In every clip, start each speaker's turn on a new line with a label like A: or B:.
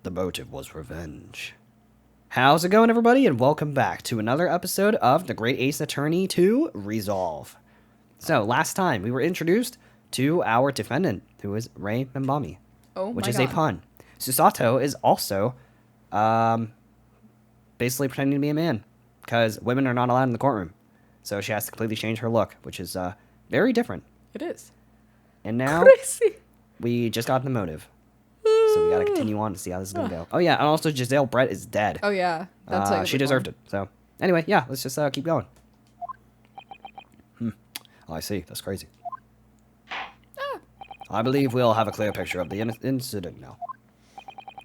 A: The motive was revenge. How's it going, everybody, and welcome back to another episode of the Great Ace Attorney to Resolve. So, last time we were introduced to our defendant, who is Rei Membami, which is a pun. Susato is also basically pretending to be a man, because women are not allowed in the courtroom. So she has to completely change her look, which is very different.
B: It is.
A: And now, we just got the motive. So we gotta continue on to see how this is gonna go. Oh yeah, and also Giselle Brett is dead.
B: Oh yeah, that's
A: she deserved it. So anyway, yeah, let's just keep going. Oh, I see. That's crazy. I believe we'll have a clear picture of the incident now.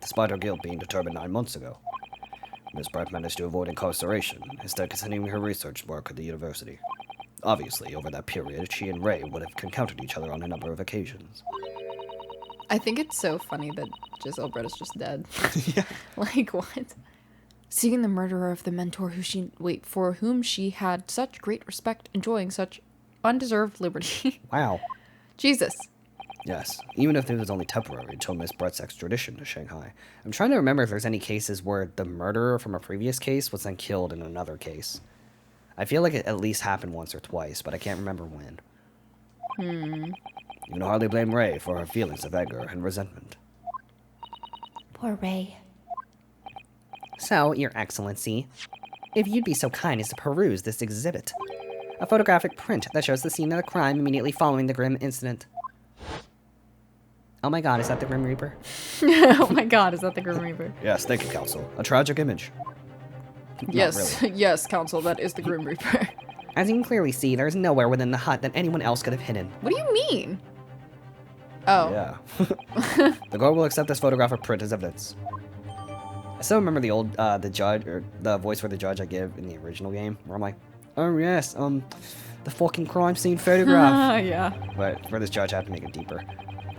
A: Despite her guilt being determined 9 months ago, Miss Brett managed to avoid incarceration, instead continuing her research work at the university. Obviously, over that period, she and Ray would have encountered each other on a number of occasions.
B: I think it's so funny that Giselle Brett is just dead.
A: Yeah.
B: Like, what? Seeing the murderer of the mentor for whom she had such great respect, enjoying such undeserved liberty.
A: Wow.
B: Jesus.
A: Yes, even if it was only temporary until Miss Brett's extradition to Shanghai. I'm trying to remember if there's any cases where the murderer from a previous case was then killed in another case. I feel like it at least happened once or twice, but I can't remember when. You can hardly blame Ray for her feelings of anger and resentment.
C: Poor Ray.
A: So, Your Excellency, if you'd be so kind as to peruse this exhibit. A photographic print that shows the scene of the crime immediately following the grim incident. Oh my god, is that the Grim Reaper?
B: Oh my god, is that the Grim Reaper?
A: Yes, thank you, Counsel. A tragic image.
B: Yes, really. Yes, Counsel, that is the Grim Reaper.
A: As you can clearly see, there is nowhere within the hut that anyone else could have hidden.
B: What do you mean? Oh.
A: Yeah. The court will accept this photograph or print as evidence. I still remember the old, the judge, or the voice for the judge I give in the original game, where I'm like, oh yes, the fucking crime scene photograph.
B: Yeah.
A: But for this judge, I have to make it deeper.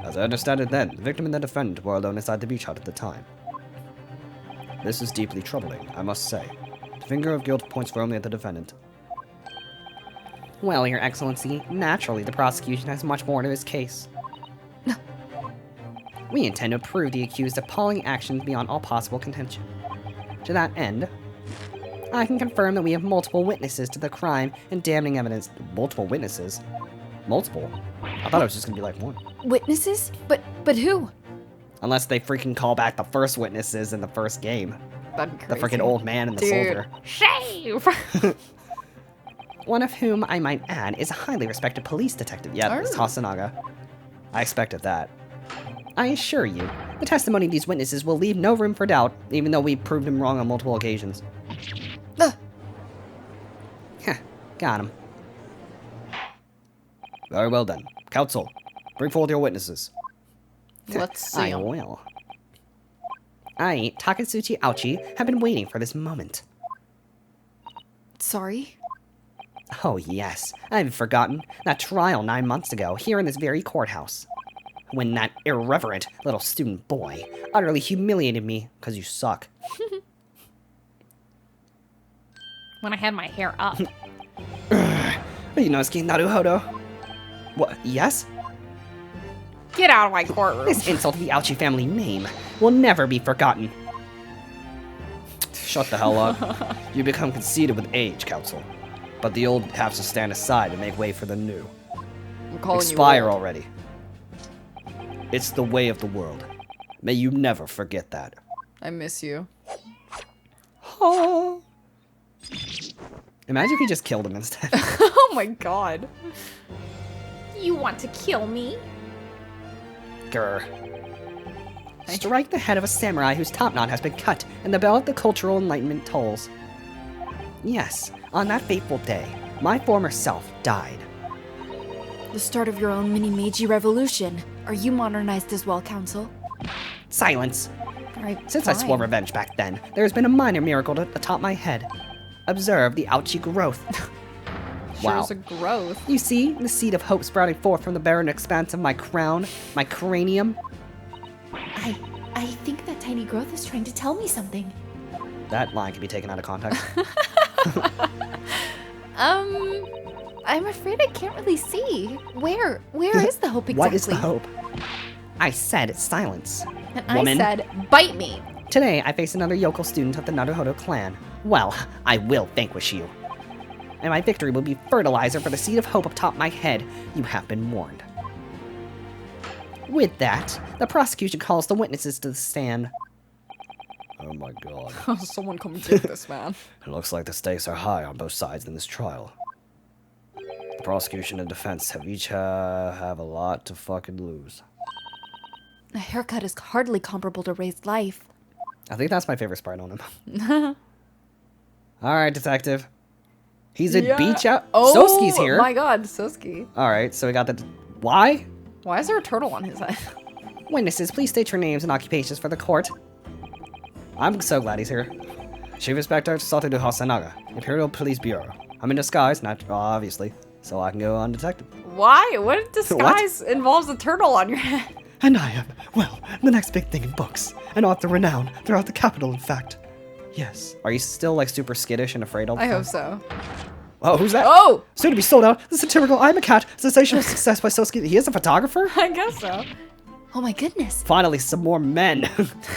A: As I understand it then, the victim and the defendant were alone inside the beach hut at the time. This is deeply troubling, I must say. The finger of guilt points firmly at the defendant. Well, Your Excellency, naturally the prosecution has much more to his case. We intend to prove the accused's appalling actions beyond all possible contention. To that end, I can confirm that we have multiple witnesses to the crime and damning evidence. Multiple witnesses? Multiple? I thought it was just gonna be like one.
C: Witnesses? But who?
A: Unless they freaking call back the first witnesses in the first game.
B: That'd be
A: The
B: crazy.
A: freaking old man and the soldier.
B: Shave!
A: One of whom, I might add, is a highly respected police detective. Yep, it's Hasanaga. I expected that. I assure you, the testimony of these witnesses will leave no room for doubt, even though we proved him wrong on multiple occasions. Heh, got him. Very well then. Counsel, bring forth your witnesses.
B: Let's see.
A: I will. I, Takatsuchi Aochi, have been waiting for this moment.
C: Sorry?
A: Oh yes, I haven't forgotten that trial 9 months ago here in this very courthouse. When that irreverent little student boy utterly humiliated me because you suck.
B: When I had my hair up.
A: Ryunosuke Naruhodo. What, yes?
B: Get out of my courtroom.
A: This insult to the Aochi family name will never be forgotten. Shut the hell up. You become conceited with age, Counsel. But the old have to stand aside and make way for the new.
B: I'm calling
A: Expire
B: you old.
A: already. It's the way of the world. May you never forget that.
B: I miss you.
A: Oh. Imagine if he just killed him instead.
B: Oh my god. You want to kill me?
A: Grr. Strike the head of a samurai whose top knot has been cut, and the bell of the cultural enlightenment tolls. Yes, on that fateful day, my former self died.
C: The start of your own mini Meiji revolution. Are you modernized as well, Counsel?
A: Silence.
C: Alright,
A: Since I swore revenge back then, there has been a minor miracle atop my head. Observe the Aochi growth. Wow.
B: Shows a growth.
A: You see the seed of hope sprouting forth from the barren expanse of my crown, my cranium?
C: I think that tiny growth is trying to tell me something.
A: That line can be taken out of context.
C: I'm afraid I can't really see. Where is the hope exactly?
A: What is the hope? I said silence.
B: And
A: woman.
B: I said, bite me.
A: Today, I face another yokel student of the Naruhodo clan. Well, I will vanquish you. And my victory will be fertilizer for the seed of hope atop my head. You have been warned. With that, the prosecution calls the witnesses to the stand. Oh my god.
B: Someone come and take this, man.
A: It looks like the stakes are high on both sides in this trial. The prosecution and defense have each have a lot to fucking lose.
C: A haircut is hardly comparable to Ray's life.
A: I think that's my favorite sprite on him. Alright, detective. He's a beach out.
B: Oh,
A: Sosuke's here.
B: my god, Sosuke.
A: Alright, so we got the... Why?
B: Why is there a turtle on his head?
A: Witnesses, please state your names and occupations for the court. I'm so glad he's here. Chief Inspector Satoru Hasanaga, Imperial Police Bureau. I'm in disguise, not obviously, so I can go undetected.
B: Why? What disguise involves a turtle on your head?
A: And I am, well, the next big thing in books. An author renowned throughout the capital, in fact. Yes. Are you still, like, super skittish and afraid all the
B: I
A: time?
B: hope so.
A: Oh, who's that?
B: Oh!
A: Soon to be sold out, the satirical I'm a Cat, sensational success by Sosuke. He is a photographer?
B: I guess so.
C: Oh my goodness.
A: Finally, some more men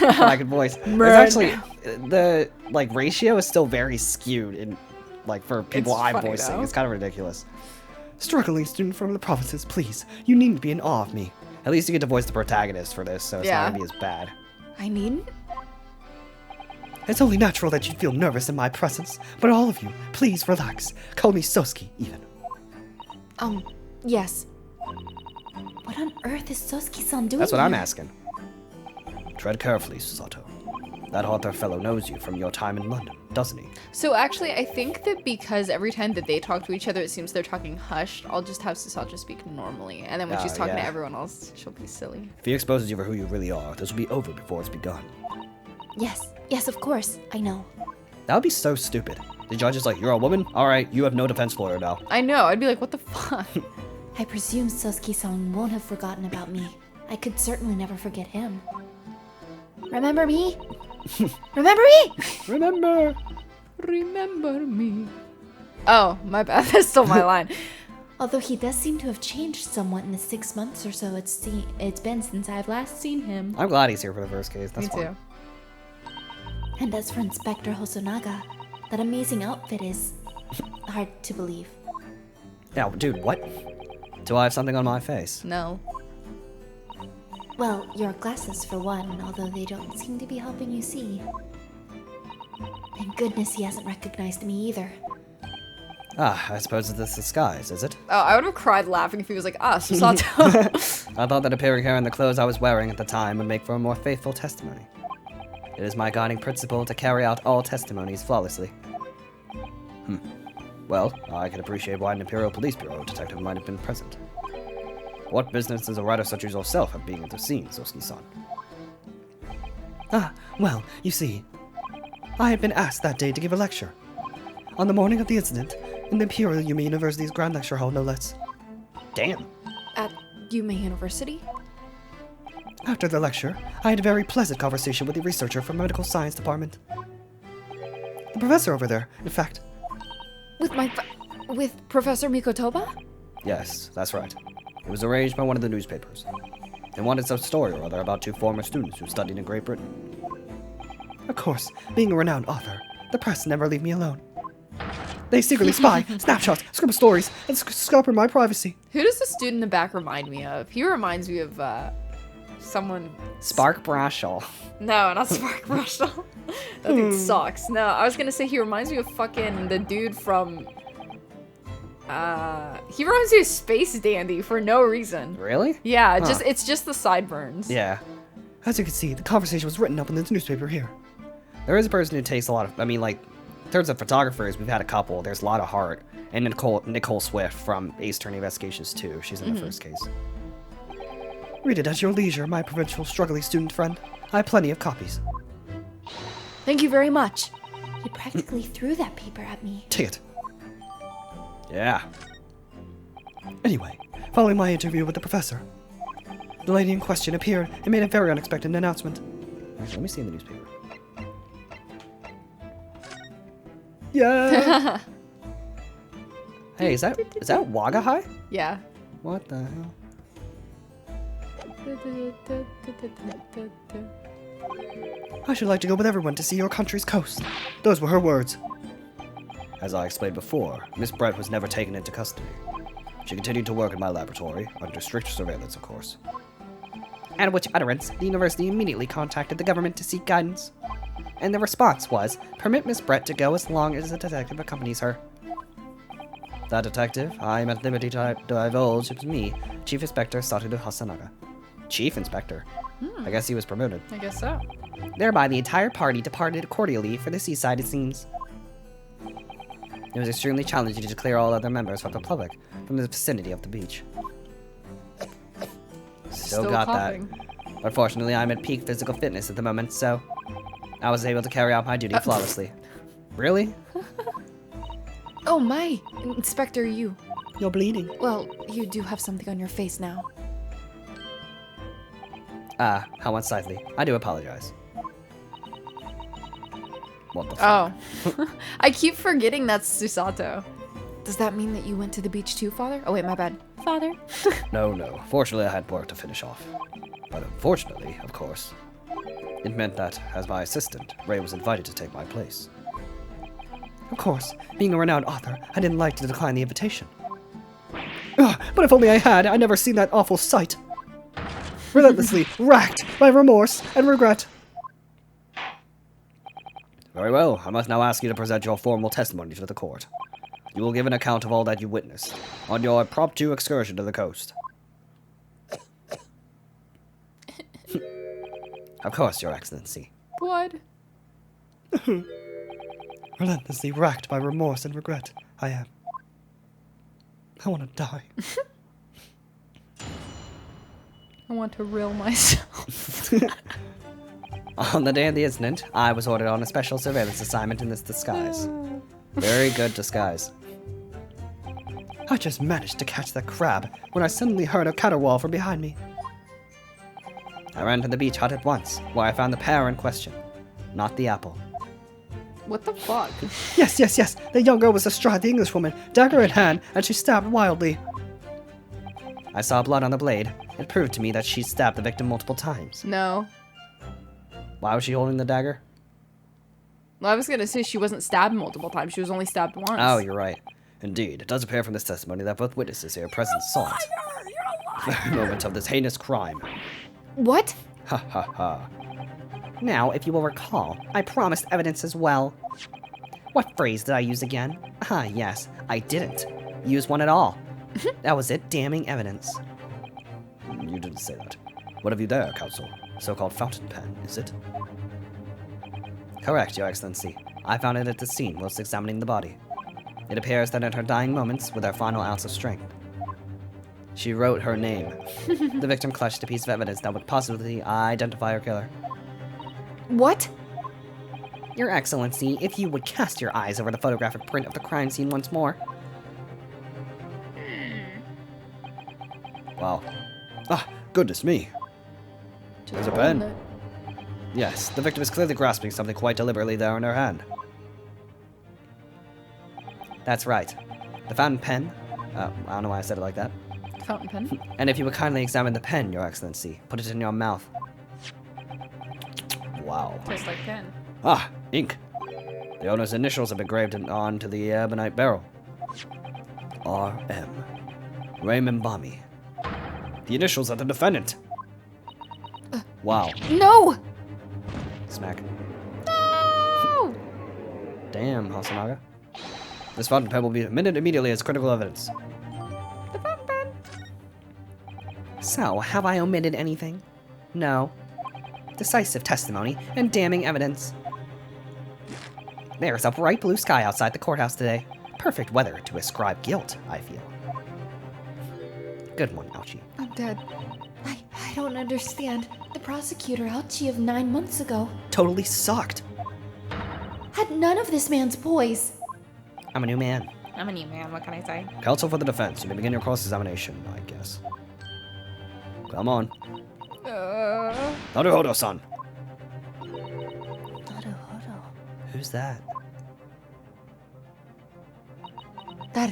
A: that I can voice. It's actually, the, like, ratio is still very skewed in, like, for people
B: It's
A: I'm
B: funny,
A: voicing.
B: though.
A: It's kind of ridiculous. Struggling student from the provinces, please. You needn't be in awe of me. At least you get to voice the protagonist for this, so it's not
B: Yeah.
A: gonna be as bad.
C: I needn't?
A: It's only natural that you'd feel nervous in my presence, but all of you, please relax. Call me Sosuke, even.
C: Yes. What on earth is Sosuke-san doing
A: That's what I'm
C: here?
A: asking. Tread carefully, Sato. That author fellow knows you from your time in London, doesn't he?
B: So actually, I think that because every time that they talk to each other, it seems they're talking hushed, I'll just have Susato speak normally. And then when she's talking to
A: yeah.
B: everyone else, she'll be silly.
A: If he exposes you for who you really are, this will be over before it's begun.
C: Yes, of course. I know.
A: That would be so stupid. The judge is like, you're a woman? Alright, you have no defense lawyer now.
B: I know, I'd be like, what the fuck?
C: I presume Sosuke-san won't have forgotten about me. I could certainly never forget him. Remember me? Remember me?
A: Remember!
B: Remember me. Oh, my bad. That's still my line.
C: Although he does seem to have changed somewhat in the 6 months or so it's been since I've last seen him.
A: I'm glad he's here for the first case. That's
B: Me
A: fine.
B: too.
C: And as for Inspector Hosonaga, that amazing outfit is hard to believe.
A: Yeah, dude, what? Do I have something on my face?
B: No.
C: Well, your glasses for one, although they don't seem to be helping you see. Thank goodness he hasn't recognized me either.
A: Ah, I suppose it's this disguise, is it?
B: Oh, I would have cried laughing if he was like, ah, Susato.
A: I thought that appearing here in the clothes I was wearing at the time would make for a more faithful testimony. It is my guiding principle to carry out all testimonies flawlessly. Well, I can appreciate why an Imperial Police Bureau detective might have been present. What business does a writer such as yourself have being at the scene, Sosuke-san? Ah, well, you see, I had been asked that day to give a lecture. On the morning of the incident, in the Imperial Yumi University's Grand Lecture Hall, no less. Damn.
C: At Yume University?
A: After the lecture, I had a very pleasant conversation with the researcher from the Medical Science Department. The professor over there, in fact.
C: With Professor Mikotoba?
A: Yes, that's right. It was arranged by one of the newspapers. They wanted some story or other about two former students who studied in Great Britain. Of course, being a renowned author, the press never leave me alone. They secretly spy, snapshots, scribble stories, and scupper my privacy.
B: Who does the student in the back remind me of? He reminds me of, someone...
A: Spark Brashall.
B: No, not Spark Russell. That thing sucks. No, I was gonna say he reminds me of fucking the dude from... he reminds me of Space Dandy for no reason.
A: Really?
B: Yeah,
A: Huh.
B: it's just the sideburns.
A: Yeah. As you can see, the conversation was written up in this newspaper here. There is a person who takes a lot of, in terms of photographers, we've had a couple. There's a lot of heart. And Nicole Swift from Ace Attorney Investigations 2. She's in the first case. Read it at your leisure, my provincial struggling student friend. I have plenty of copies.
C: Thank you very much. He practically threw that paper at me.
A: Take it. Yeah. Anyway, following my interview with the professor, the lady in question appeared and made a very unexpected announcement. Actually, let me see in the newspaper. Yeah. Hey, is that Waga High?
B: Yeah.
A: What the hell? I should like to go with everyone to see your country's coast. Those were her words. As I explained before, Miss Brett was never taken into custody. She continued to work in my laboratory, under strict surveillance, of course. At which utterance, the university immediately contacted the government to seek guidance. And the response was, permit Miss Brett to go as long as a detective accompanies her. That detective, I am at liberty to divulge, it was me, Chief Inspector Satoru Hasanaga. Chief Inspector? I guess he was promoted.
B: I guess so.
A: Thereby, the entire party departed cordially for the seaside, it seems. It was extremely challenging to clear all other members from the public from the vicinity of the beach. Still got
B: coughing.
A: that. Unfortunately, I'm at peak physical fitness at the moment, so I was able to carry out my duty flawlessly. Really?
B: Oh my! Inspector, you.
A: You're bleeding.
B: Well, you do have something on your face now.
A: Ah, how unsightly. I do apologize. What the fuck?
B: Oh. I keep forgetting that's Susato. Does that mean that you went to the beach too, Father? Oh wait, my bad. Father?
A: No. Fortunately, I had work to finish off. But unfortunately, of course, it meant that, as my assistant, Ray was invited to take my place. Of course, being a renowned author, I didn't like to decline the invitation. Ugh, but if only I had, I'd never seen that awful sight. Relentlessly racked by remorse and regret. Very well, I must now ask you to present your formal testimony to the court. You will give an account of all that you witnessed on your impromptu excursion to the coast. Of course, Your Excellency.
B: What?
A: Relentlessly racked by remorse and regret, I am. I want to die.
B: I want to rill myself.
A: On the day of the incident, I was ordered on a special surveillance assignment in this disguise. Very good disguise. I just managed to catch that crab when I suddenly heard a caterwaul from behind me. I ran to the beach hut at once, where I found the pear in question, not the apple.
B: What the fuck?
A: Yes. The young girl was astride the Englishwoman, dagger in hand, and she stabbed wildly. I saw blood on the blade. It proved to me that she stabbed the victim multiple times.
B: No.
A: Why was she holding the dagger?
B: Well, I was gonna say she wasn't stabbed multiple times. She was only stabbed once.
A: Oh, you're right. Indeed, it does appear from this testimony that both witnesses here present saw it. The very moment of this heinous crime.
B: What?
A: Ha ha ha. Now, if you will recall, I promised evidence as well. What phrase did I use again? Ah, yes, I didn't use one at all. That was it, damning evidence. You didn't say that. What have you there, counsel? So-called fountain pen, is it? Correct, Your Excellency. I found it at the scene whilst examining the body. It appears that in her dying moments, with her final ounce of strength, she wrote her name. The victim clutched a piece of evidence that would possibly identify her killer.
B: What?
A: Your Excellency, if you would cast your eyes over the photographic print of the crime scene once more. Wow. Ah, goodness me. There's a pen. Yes, the victim is clearly grasping something quite deliberately there in her hand. That's right. The fountain pen. I don't know why I said it like that.
B: Fountain pen?
A: And if you would kindly examine the pen, Your Excellency, put it in your mouth. Wow.
B: Tastes like pen.
A: Ah, ink. The owner's initials have been engraved onto the ebonite barrel. R.M. Raymond Bami. The initials of the defendant. Wow.
B: No!
A: Smack.
B: No!
A: Damn, Hasanaga. This fountain pen will be admitted immediately as critical evidence.
B: The fountain pen.
A: So, have I omitted anything? No. Decisive testimony and damning evidence. There's a bright blue sky outside the courthouse today. Perfect weather to ascribe guilt, I feel. Good one, Ouchie.
B: I'm dead.
C: I don't understand. The prosecutor, Ouchie of 9 months ago,
A: Totally sucked.
C: had none of this man's poise.
A: I'm a new man.
B: I'm a new man, what can I say?
A: Counsel for the defense, you may begin your cross-examination, I guess. Come on. Naruhodo-san.
C: Naruhodo.
A: Who's that?
B: That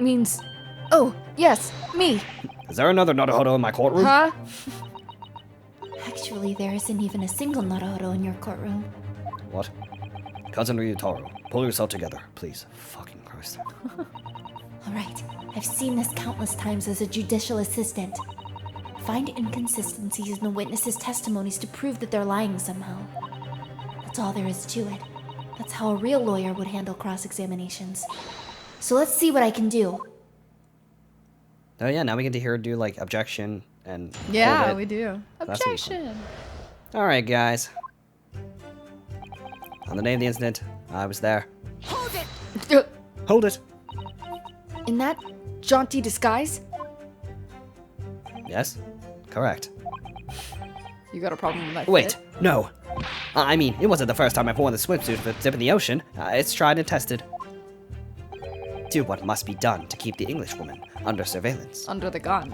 B: means... Oh, yes, me.
A: Is there another Naruhodo in my courtroom?
B: Huh?
C: Actually, there isn't even a single Naruhodo in your courtroom.
A: What? Cousin Ryutaro, pull yourself together, please. Fucking Christ.
C: Alright, I've seen this countless times as a judicial assistant. Find inconsistencies in the witnesses' testimonies to prove that they're lying somehow. That's all there is to it. That's how a real lawyer would handle cross-examinations. So let's see what I can do.
A: Oh yeah, now we get to hear her do like objection and
B: Yeah,
A: hold it.
B: we do.
A: That's gonna be fun.
B: Objection.
A: All right, guys. On the day of the incident, I was there. Hold it.
B: In that jaunty disguise?
A: Yes, correct.
B: You got a problem with that?
A: Wait,
B: fit?
A: no. I mean, it wasn't the first time I've worn the swimsuit for a dip in the ocean. It's tried and tested. Do what must be done to keep the Englishwoman under surveillance.
B: Under the gun.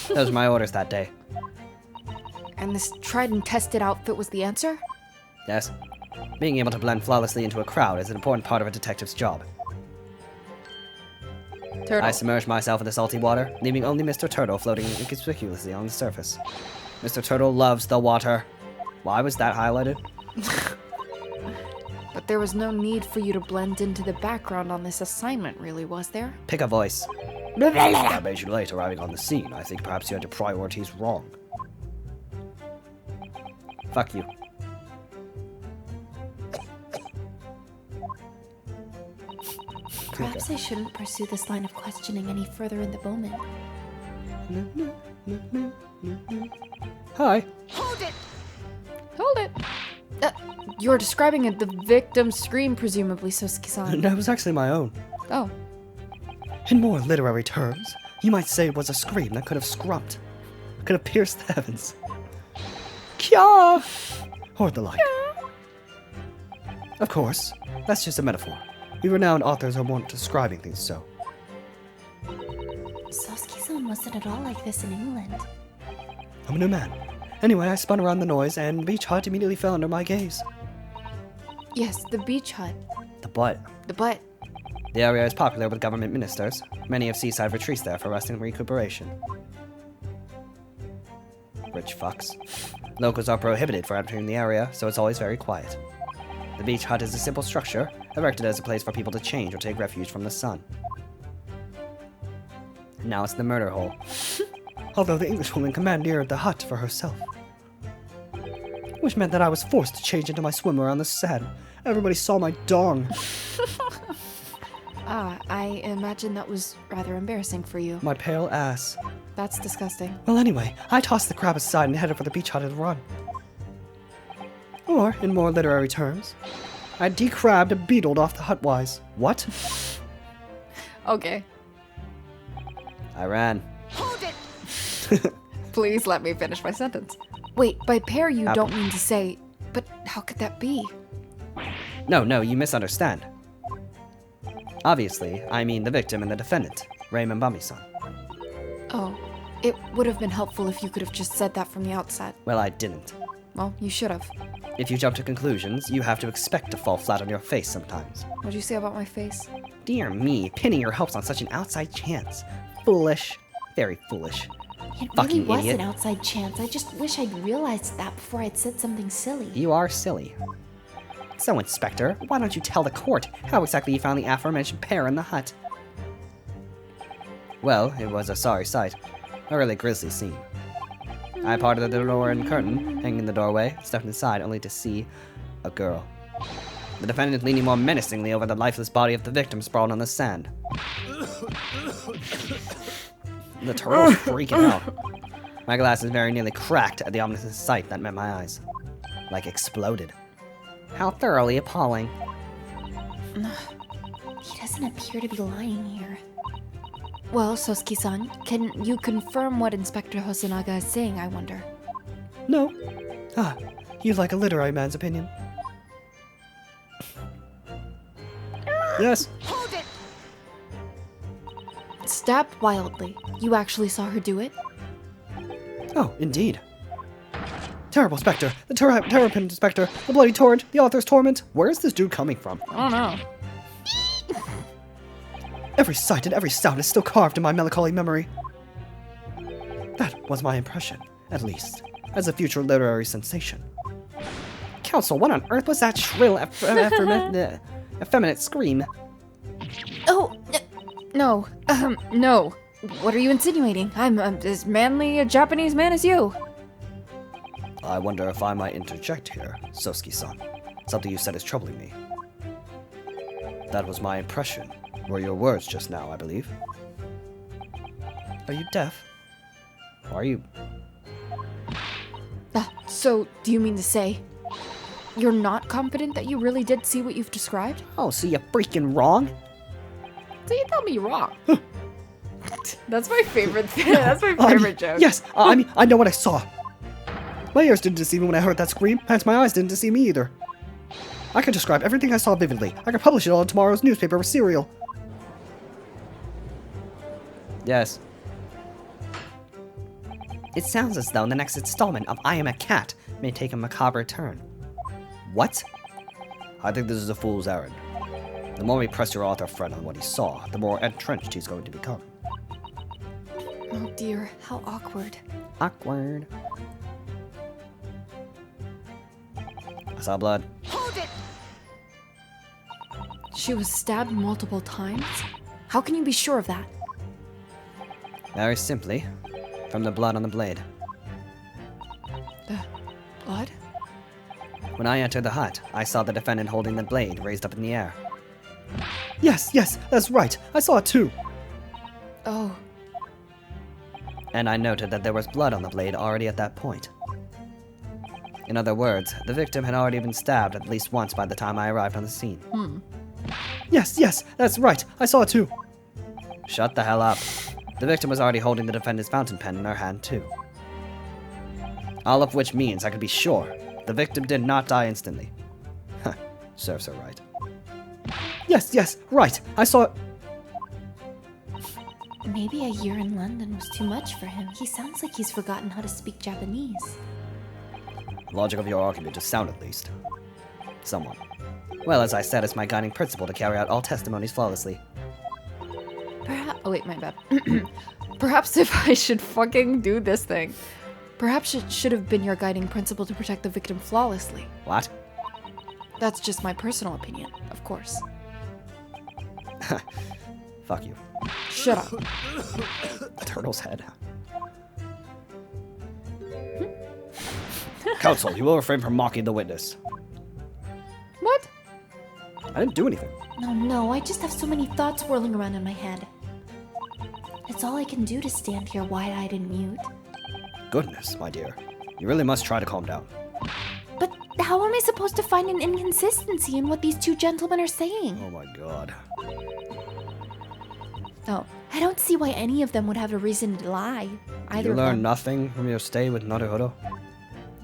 A: Those were my orders that day.
B: And this tried and tested outfit was the answer?
A: Yes. Being able to blend flawlessly into a crowd is an important part of a detective's job.
B: Turtle.
A: I submerged myself in the salty water, leaving only Mr. Turtle floating inconspicuously on the surface. Mr. Turtle loves the water. Why was that highlighted?
B: But there was no need for you to blend into the background on this assignment, really, was there?
A: Pick a voice. That made you late arriving on the scene. I think perhaps you had your priorities wrong. Fuck you.
C: Perhaps I shouldn't pursue this line of questioning any further in the moment.
A: Hi.
B: Hold it! You're describing the victim's scream, presumably, Sosuke-san.
A: That was actually my own.
B: Oh.
A: In more literary terms, you might say it was a scream that could have scrumped. Could have pierced the heavens. Kya! Or the like. Of course, that's just a metaphor. We renowned authors are wont describing things so.
C: Sosuke-san wasn't at all like this in England.
A: I'm a new man. Anyway, I spun around the noise, and the beach hut immediately fell under my gaze.
B: Yes, the beach hut.
A: The butt.
B: The butt.
A: The area is popular with government ministers. Many have seaside retreats there for rest and recuperation. Rich fucks. Locals are prohibited from entering the area, so it's always very quiet. The beach hut is a simple structure, erected as a place for people to change or take refuge from the sun. Now it's the murder hole. Although the Englishwoman commandeered the hut for herself. Which meant that I was forced to change into my swimwear on the sand. Everybody saw my dong.
B: I imagine that was rather embarrassing for you.
A: My pale ass.
B: That's disgusting.
A: Well, anyway, I tossed the crab aside and headed for the beach hut to run. Or, in more literary terms, I decrabbed and beetled off the hutwise. What?
B: Okay.
A: I ran.
B: Please let me finish my sentence. Wait, by pair you
A: Apple.
B: don't mean to say... But how could that be?
A: No, you misunderstand. Obviously, I mean the victim and the defendant, Raymond Bummy-san.
B: Oh, it would have been helpful if you could have just said that from the outset.
A: Well, I didn't.
B: Well, you should have.
A: If you jump to conclusions, you have to expect to fall flat on your face sometimes.
B: What'd you say about my face?
A: Dear me, pinning your hopes on such an outside chance. Foolish. Very foolish.
C: It really
A: Fucking
C: was
A: idiot.
C: an outside chance. I just wish I'd realized that before I'd said something silly.
A: You are silly. So, Inspector, why don't you tell the court how exactly you found the aforementioned pair in the hut? Well, it was a sorry sight. A really grisly scene. I parted the door and curtain, hanging in the doorway, stepped inside only to see a girl. The defendant leaning more menacingly over the lifeless body of the victim sprawled on the sand. The turtle was freaking out. My glasses very nearly cracked at the ominous sight that met my eyes. Like exploded. How thoroughly appalling.
C: He doesn't appear to be lying here.
B: Well, Sosuke-san, can you confirm what Inspector Hosonaga is saying, I wonder?
A: No. You like a literary man's opinion? Yes.
B: Stabbed wildly. You actually saw her do it?
A: Oh, indeed. Terrible specter, the terrapin specter, the bloody torrent, the author's torment. Where is this dude coming from?
B: I don't know.
A: Every sight and every sound is still carved in my melancholy memory. That was my impression, at least. as a future literary sensation. Counsel, what on earth was that shrill, effeminate scream?
B: Oh, no. No. What are you insinuating? I'm as manly a Japanese man as you.
A: I wonder if I might interject here, Sosuke-san. Something you said is troubling me. That was my impression. Were your words just now, I believe. Are you deaf? Or are you...
B: So, do you mean to say you're not confident that you really did see what you've described?
A: Oh, so you're freaking wrong?
B: So you tell me you're wrong. That's my favorite thing. That's my favorite joke.
A: Yes, I know what I saw. My ears didn't deceive me when I heard that scream, hence my eyes didn't deceive me either. I could describe everything I saw vividly. I could publish it all in tomorrow's newspaper with serial. Yes. It sounds as though the next installment of I Am a Cat may take a macabre turn. What? I think this is a fool's errand. The more we press your author friend on what he saw, the more entrenched he's going to become.
B: Oh dear, how awkward.
A: Awkward. I saw blood.
C: Hold it!
B: She was stabbed multiple times? How can you be sure of that?
A: Very simply, from the blood on the blade.
B: The blood?
A: When I entered the hut, I saw the defendant holding the blade raised up in the air. Yes, that's right. I saw it too.
B: Oh,
A: And I noted that there was blood on the blade already at that point. In other words, the victim had already been stabbed at least once by the time I arrived on the scene. Yes, that's right. I saw it too. Shut the hell up. The victim was already holding the defendant's fountain pen in her hand too. All of which means I could be sure the victim did not die instantly. Serves her right. Yes, right. I saw it.
C: Maybe a year in London was too much for him. He sounds like he's forgotten how to speak Japanese.
A: Logic of your argument is sound at least. Somewhat. Well, as I said, it's my guiding principle to carry out all testimonies flawlessly.
B: perhaps. Oh, wait, my bad. Perhaps if I should fucking do this thing. Perhaps it should have been your guiding principle to protect the victim flawlessly.
A: What?
B: That's just my personal opinion, of course.
A: Fuck you.
B: Shut up.
A: Turtle's head. Counsel, you will refrain from mocking the witness.
B: What?
A: I didn't do anything.
C: No, I just have so many thoughts whirling around in my head. It's all I can do to stand here wide-eyed and mute.
A: Goodness, my dear. You really must try to calm down.
C: But how am I supposed to find an inconsistency in what these two gentlemen are saying?
A: Oh my god.
B: Oh.
C: I don't see why any of them would have a reason to lie.
A: Did
C: Either
A: you
C: of
A: learn
C: them.
A: nothing from your stay with Naruhodo?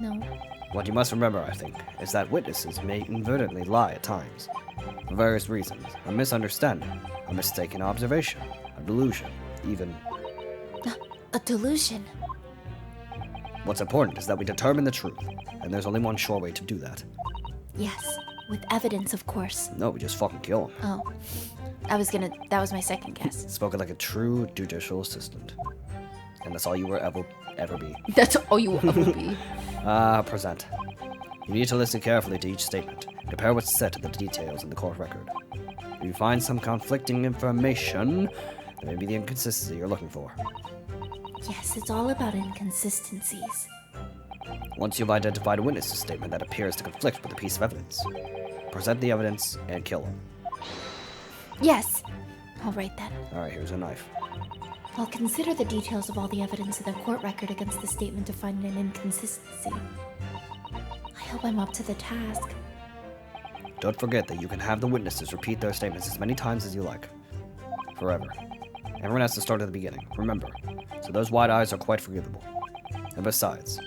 C: No.
A: What you must remember, I think, is that witnesses may inadvertently lie at times. For various reasons. A misunderstanding, a mistaken observation, a delusion, even...
C: A delusion.
A: What's important is that we determine the truth, and there's only one sure way to do that.
C: Yes, with evidence, of course.
A: No, we just fucking kill him.
C: Oh. That was my second guess.
A: Spoken like a true judicial assistant. And that's all you will ever be.
B: That's all you will ever be.
A: Present. You need to listen carefully to each statement. Compare what's said to the details in the court record. If you find some conflicting information, that may be the inconsistency you're looking for.
C: Yes, it's all about inconsistencies.
A: Once you've identified a witness's statement that appears to conflict with a piece of evidence, present the evidence and kill him.
C: Yes. All right then.
A: Alright, here's a knife.
C: I'll consider the details of all the evidence in the court record against the statement to find an inconsistency. I hope I'm up to the task.
A: Don't forget that you can have the witnesses repeat their statements as many times as you like. Forever. Everyone has to start at the beginning, remember. So those wide eyes are quite forgivable. And besides,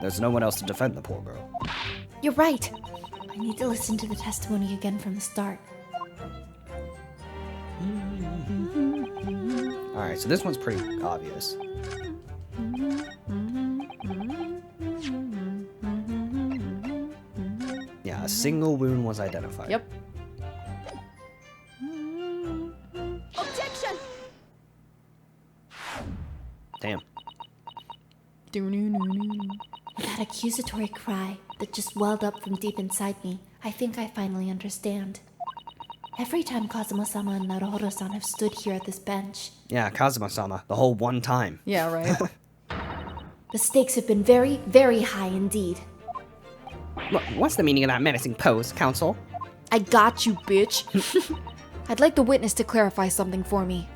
A: there's no one else to defend the poor girl.
C: You're right. I need to listen to the testimony again from the start.
A: Alright, so this one's pretty obvious. Yeah, a single wound was identified.
B: Yep.
C: Objection!
A: Damn.
B: Do-do-do-do.
C: That That accusatory cry that just welled up from deep inside me, I think I finally understand. Every time Kazuma-sama and Naruhodo-san have stood here at this bench,
A: Yeah, Kazuma-sama, the whole one time.
B: Yeah, right.
C: the stakes have been very, very high indeed.
A: What's the meaning of that menacing pose, Counsel?
B: I got you, bitch. I'd like the witness to clarify something for me.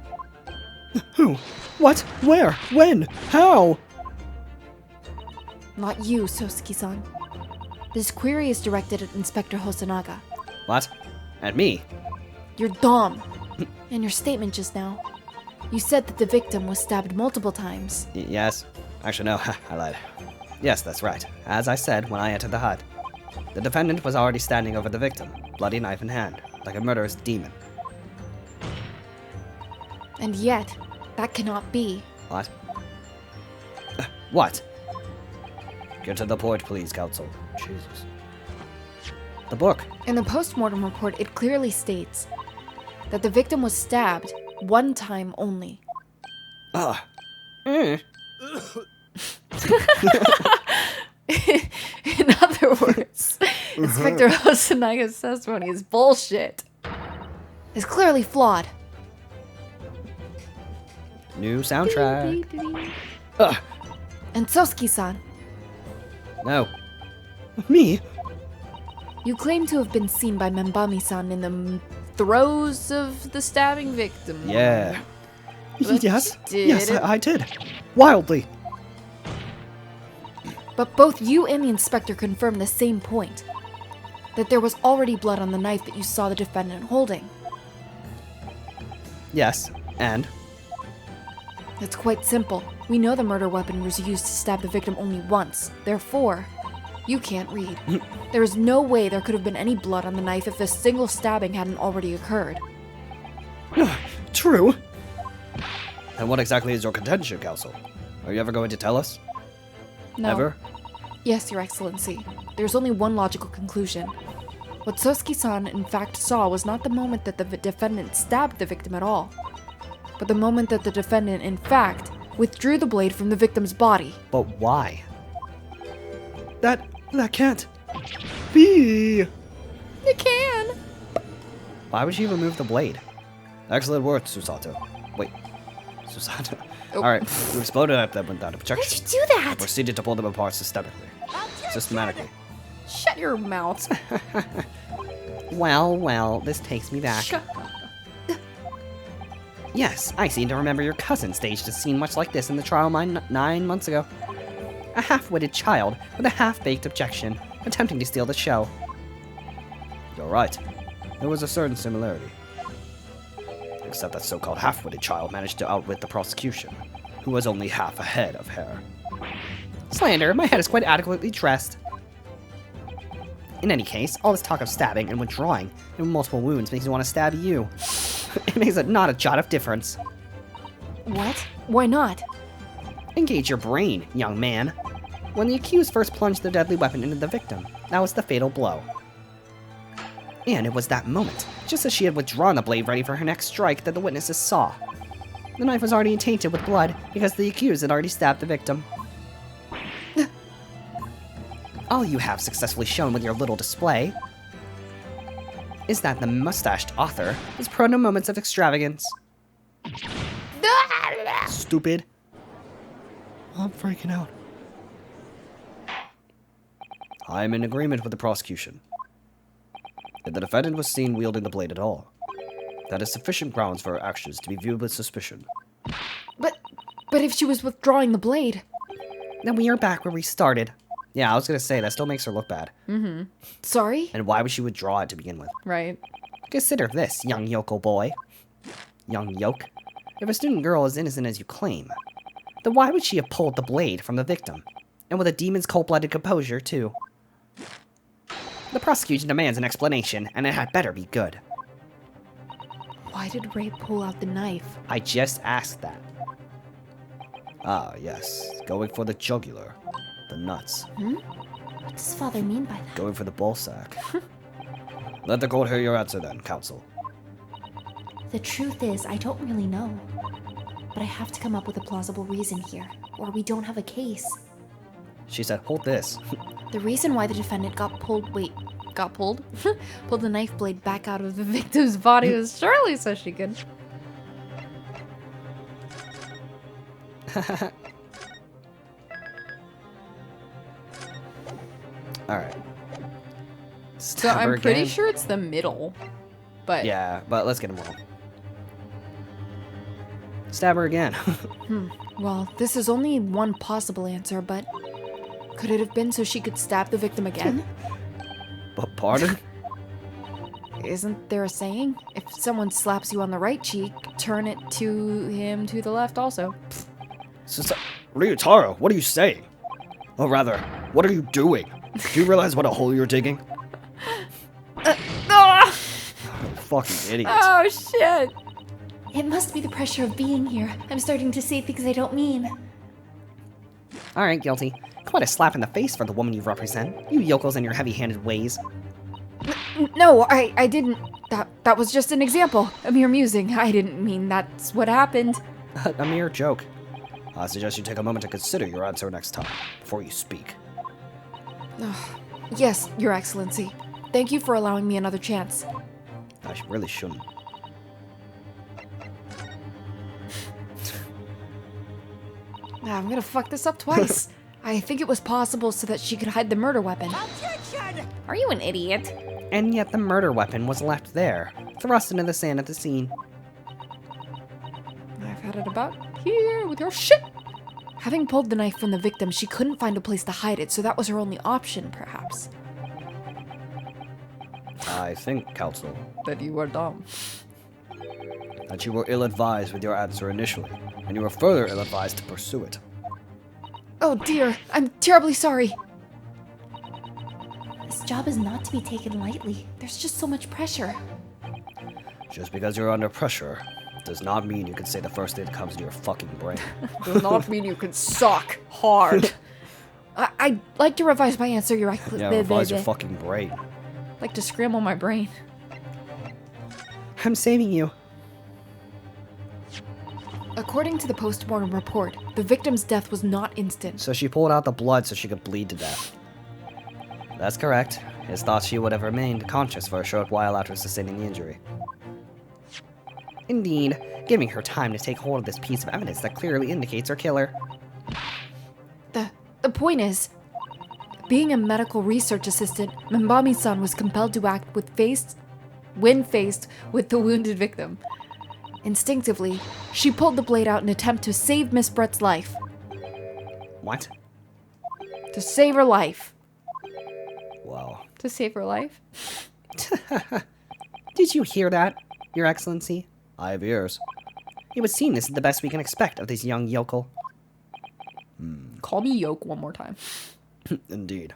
A: Who? What? Where? When? How?
B: Not you, Sosuke-san. This query is directed at Inspector Hosonaga.
A: What? At me?
B: You're dumb. In your statement just now, you said that the victim was stabbed multiple times.
A: Yes. Actually, no, I lied. Yes, that's right. As I said when I entered the hut. The defendant was already standing over the victim, bloody knife in hand, like a murderous demon.
B: And yet, that cannot be.
A: What? What? Get to the point, please, Counsel. Jesus. The book.
B: In the post-mortem report, it clearly states that the victim was stabbed one time only.
A: Ah.
B: In other words, Inspector Hosanaga's testimony is bullshit. It's clearly flawed.
A: New soundtrack. Ugh.
B: And Sosuke-san,
A: No. Me?
B: you claim to have been seen by Membami-san in the throes of the stabbing victim.
A: Yeah.
B: But
A: Yes.
B: did
A: Yes,
B: it-
A: I did. Wildly.
B: But both you and the inspector confirm the same point. That there was already blood on the knife that you saw the defendant holding.
A: Yes. And?
B: It's quite simple. We know the murder weapon was used to stab the victim only once. Therefore, you can't read. There is no way there could have been any blood on the knife if a single stabbing hadn't already occurred.
A: True. And what exactly is your contention, Counsel? Are you ever going to tell us?
B: No.
A: Ever?
B: Yes, Your Excellency. There's only one logical conclusion. What Sosuke-san in fact saw was not the moment that the defendant stabbed the victim at all, but the moment that the defendant in fact withdrew the blade from the victim's body.
A: But why? That can't be.
B: It can!
A: Why would she remove the blade? Excellent work, Susato. Wait. Susato.
B: Oh.
A: Alright, we exploded up them without
C: Why'd
A: objection.
C: you do that?
A: Proceeded to pull them apart systematically.
B: Shut your mouth.
A: Well, this takes me back.
B: Shut
A: Yes, I seem to remember your cousin staged a scene much like this in the trial 9 months ago. A half-witted child with a half-baked objection, attempting to steal the show. You're right. There was a certain similarity. Except that so-called half-witted child managed to outwit the prosecution, who was only half a head of hair. Slander, my head is quite adequately dressed. In any case, all this talk of stabbing and withdrawing and multiple wounds makes me want to stab you. It makes it not a jot of difference.
B: What? Why not?
A: Engage your brain, young man. When the accused first plunged the deadly weapon into the victim, that was the fatal blow. And it was that moment, just as she had withdrawn the blade ready for her next strike, that the witnesses saw. The knife was already tainted with blood because the accused had already stabbed the victim. All you have successfully shown with your little display is that the mustached author is prone to moments of extravagance. Stupid. I'm freaking out. I am in agreement with the prosecution. If the defendant was seen wielding the blade at all, that is sufficient grounds for her actions to be viewed with suspicion.
B: But if she was withdrawing the blade.
A: Then we are back where we started. Yeah, I was gonna say, that still makes her look bad.
B: Sorry?
A: And why would she withdraw it to begin with?
B: Right.
A: Consider this, young yokel boy. Young yoke. If a student girl is innocent as you claim, then why would she have pulled the blade from the victim? And with a demon's cold-blooded composure, too. The prosecution demands an explanation, and it had better be good.
B: Why did Ray pull out the knife?
A: I just asked that. Ah, yes. Going for the jugular. The nuts.
C: What does father mean by that?
A: Going for the ballsack. Let the court hear your answer then, counsel.
C: The truth is, I don't really know. But I have to come up with a plausible reason here, or we don't have a case.
A: She said, hold this.
B: The reason why the defendant pulled the knife blade back out of the victim's body was surely so she could.
A: Alright.
B: So I'm pretty sure it's the middle. But
A: yeah, but let's get him wrong. Stab her again.
B: Well, this is only one possible answer, but could it have been so she could stab the victim again?
A: But pardon?
B: Isn't there a saying? If someone slaps you on the right cheek, turn it to him to the left also.
A: Ryutaro, what are you saying? Or rather, what are you doing? Do you realize what a hole you're digging? Fucking idiot.
B: Oh, shit.
C: It must be the pressure of being here. I'm starting to say things I don't mean.
A: Alright, guilty. Quite a slap in the face for the woman you represent. You yokels and your heavy-handed ways.
B: No, I didn't. That was just an example. A mere musing. I didn't mean that's what happened.
A: A mere joke. I suggest you take a moment to consider your answer next time, before you speak.
B: Yes, Your Excellency. Thank you for allowing me another chance.
A: I really shouldn't.
B: I'm gonna fuck this up twice. I think it was possible so that she could hide the murder weapon. Are you an idiot?
A: And yet the murder weapon was left there, thrust into the sand at the scene.
B: I've had it about here with your shit. Having pulled the knife from the victim, she couldn't find a place to hide it, so that was her only option, perhaps.
A: I think, Counsel,
B: That you were dumb.
A: that you were ill-advised with your answer initially, and you were further ill-advised to pursue it.
B: Oh dear, I'm terribly sorry.
C: This job is not to be taken lightly. There's just so much pressure.
A: Just because you're under pressure does not mean you can say the first thing that comes to your fucking brain.
B: Does not mean you can suck hard. I'd like to revise my answer, Your Excellency.
A: Yeah, revise your fucking brain.
B: Like to scramble my brain.
A: I'm saving you.
B: According to the post-mortem report, the victim's death was not instant.
A: So she pulled out the blood so she could bleed to death. That's correct. His thought she would have remained conscious for a short while after sustaining the injury. Indeed, giving her time to take hold of this piece of evidence that clearly indicates her killer.
B: The point is, being a medical research assistant, Mbami-san was compelled to act when faced with the wounded victim. Instinctively, she pulled the blade out in an attempt to save Miss Brett's life.
A: What?
B: To save her life.
A: Wow.
B: To save her life?
A: Did you hear that, Your Excellency? I have ears. It would seem this is the best we can expect of this young yokel.
B: Call me Yoke one more time.
A: Indeed.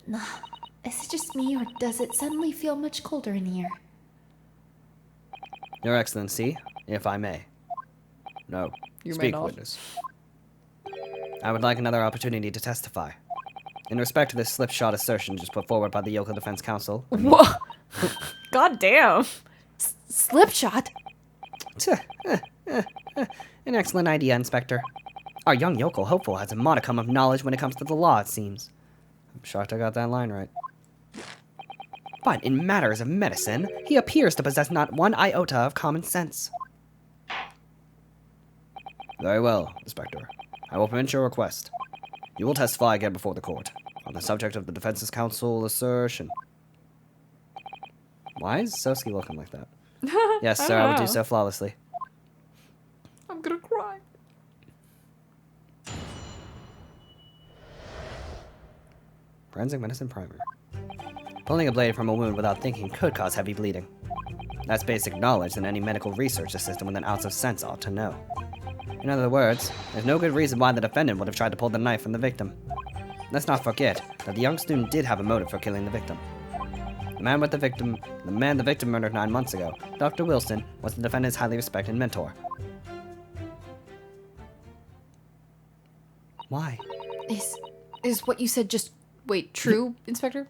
C: Is it just me, or does it suddenly feel much colder in here?
A: Your Excellency, if I may. No.
B: You may
A: Speak,
B: not.
A: witness. I would like another opportunity to testify. In respect to this slipshod assertion just put forward by the Yokel Defense Council.
B: Whoa! God damn! Slipshot?
A: An excellent idea, Inspector. Our young yokel hopeful has a modicum of knowledge when it comes to the law, it seems. I'm shocked I got that line right. But in matters of medicine, he appears to possess not one iota of common sense. Very well, Inspector. I will permit your request. You will testify again before the court on the subject of the defense's counsel assertion. Why is Sosuke looking like that? Yes, sir, I will do so flawlessly.
B: I'm gonna cry.
A: Forensic medicine primer. Pulling a blade from a wound without thinking could cause heavy bleeding. That's basic knowledge that any medical research assistant with an ounce of sense ought to know. In other words, there's no good reason why the defendant would have tried to pull the knife from the victim. Let's not forget that the young student did have a motive for killing the victim. The man the victim murdered 9 months ago, Dr. Wilson, was the defendant's highly respected mentor. Why?
B: Is what you said just... Wait, true, Inspector?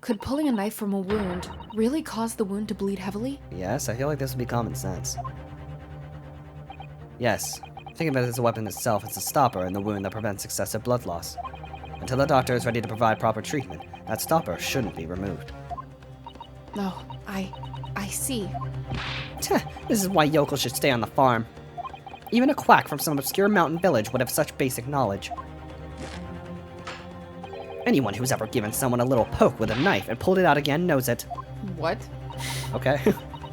B: Could pulling a knife from a wound really cause the wound to bleed heavily?
A: Yes, I feel like this would be common sense. Yes, Think of it as a weapon itself. It's a stopper in the wound that prevents excessive blood loss. Until the doctor is ready to provide proper treatment, that stopper shouldn't be removed.
B: No, I see.
A: This is why yokels should stay on the farm. Even a quack from some obscure mountain village would have such basic knowledge. Anyone who's ever given someone a little poke with a knife and pulled it out again knows it.
B: What?
A: Okay.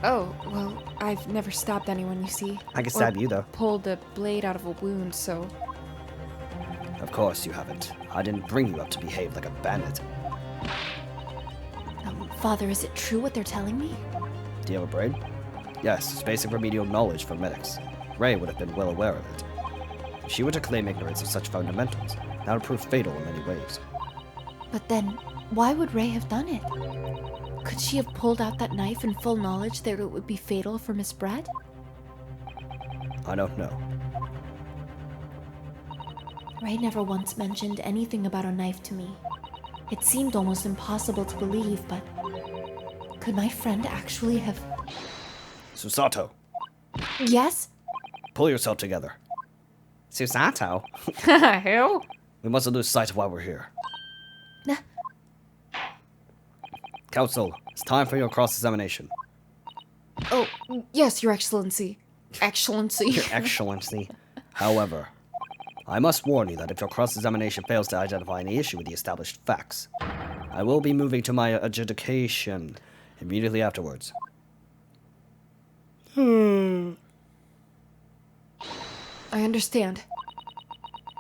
B: Oh, well, I've never stabbed anyone, you see.
A: I can stab you, though.
B: Pulled a blade out of a wound, so...
A: Of course you haven't. I didn't bring you up to behave like a bandit.
C: Father, is it true what they're telling me?
A: Do you have a brain? Yes, it's basic remedial knowledge for medics. Ray would have been well aware of it. If she were to claim ignorance of such fundamentals, that would prove fatal in many ways.
C: But then, why would Ray have done it? Could she have pulled out that knife in full knowledge that it would be fatal for Miss Brett?
A: I don't know.
C: Ray never once mentioned anything about a knife to me. It seemed almost impossible to believe, but... could my friend actually have...
A: Susato,
C: Yes?
A: pull yourself together. Susato?
B: Hell?
A: We mustn't lose sight of why we're here.
C: Nah.
A: Counsel, it's time for your cross-examination.
B: Oh, yes, Your Excellency. Excellency.
A: Your Excellency. However, I must warn you that if your cross-examination fails to identify any issue with the established facts, I will be moving to my adjudication immediately afterwards.
B: I understand.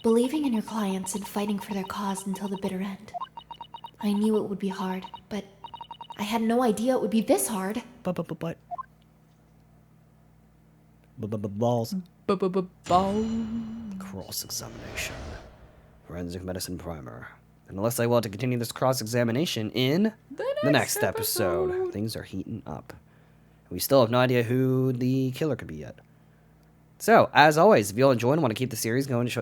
C: Believing in your clients and fighting for their cause until the bitter end. I knew it would be hard, but I had no idea it would be this hard.
A: But. Balls.
B: Ball.
A: Cross-examination. Forensic medicine primer. Unless I want to continue this cross-examination in the next episode. Things are heating up. We still have no idea who the killer could be yet. So, as always, if you all enjoyed and want to keep the series going, show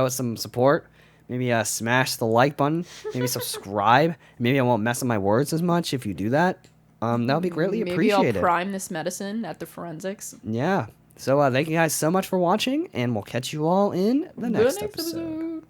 A: us some support. Maybe smash the like button. Maybe subscribe. Maybe I won't mess up my words as much if you do that. That would be greatly appreciated.
B: Maybe I'll prime this medicine at the forensics.
A: Yeah. So thank you guys so much for watching, and we'll catch you all in the next episode.